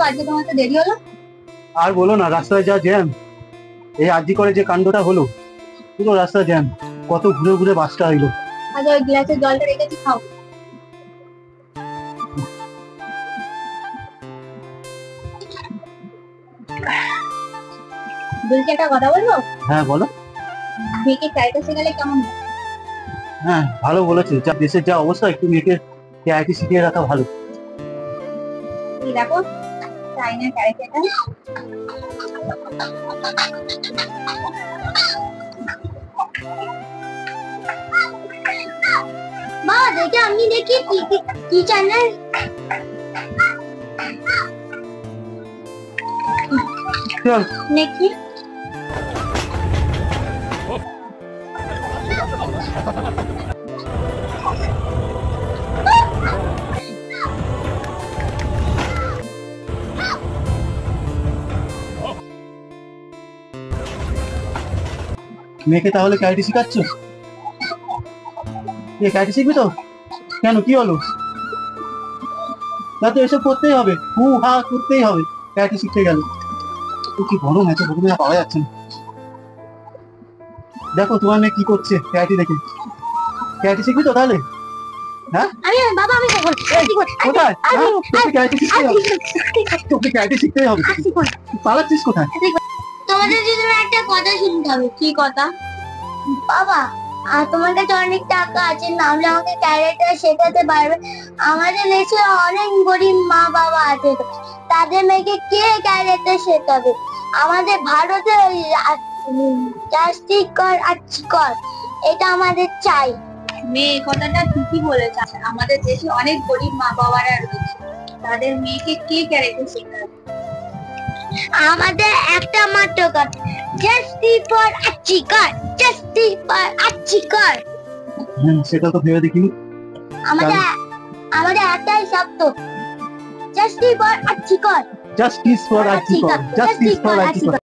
আজকে তোমার তো দেরি হলো। আর বলো না, রাস্তায় যা জ্যাম। এই আরজি করে যে কাণ্ডটা হলো, পুরো রাস্তা জ্যাম। কত ঘুরে ঘুরে বাসটা হইলো। আচ্ছা, ওই গ্লাসে জলটা রেখেছি, খাও। বলছি একটা কথা বলবো। হ্যাঁ বলো। মেয়েকে ক্যারেক্টার শেখালে কেমন হয়? হ্যাঁ ভালো বলেছে, যা দেশের যা অবস্থা, একটু মেয়েকে ক্যারাটে শিখিয়ে রাখা ভালো। এই দেখো, চাইনা ক্যারেক্টারটা। মা দেখে, আমি দেখি কি চ্যানেল। চল। দেখি। মেয়েকে তাহলে ক্যারাটে শিখাচ্ছ? ক্যারাটে শিখবি তো? কেন, কি হলো? না তো এসব করতেই হবে, হু হা করতেই হবে ক্যারাটে শিখতে গেলে। তো কি গরম আছে, গরমে আর পাওয়া যাচ্ছে না। দেখো তোমার মেয়ে কি করছে ক্যারাটে দেখে। ক্যারাটে শিখবি তো তাহলে? হ্যাঁ বাবা, আমি কোথায়? তোকে ক্যারাটে শিখতে হবে, তোকে ক্যারাটে শিখতেই হবে। পালাচ্ছিস কোথায়? তোমাদের জন্য একটা কথা শুনতে হবে। কি কথা? বাবা, তোমার কাছে অনেক টাকা আছে, নাহলে আমাকে ক্যারেক্টার শেখাতে পারবে। আমাদের দেশে অনেক গরিব মা বাবা আছে, তাদের মেয়েকে কে ক্যারেক্টার শেখাবে? আমাদের ভারতে জাস্টিস কর আর কর, এটা আমাদের চাই। মেয়ে কথাটা ঠিকই বলেছে। আমাদের দেশে অনেক গরিব মা বাবারা রয়েছে, তাদের মেয়েকে কে ক্যারেক্টার শেখাবে? আমাদের একটা মাত্র কথা, জাস্টিস ফর আচ্ছি কর, জাস্টিস ফর আচ্ছি কর। সেটা তো ভেবে দেখিনি। আমাদের আমাদের একটাই শব্দ, জাস্টিস ফর আচ্ছি কর। জাস্টিস ফর আরজি কর, জাস্টিস ফর আরজি কর।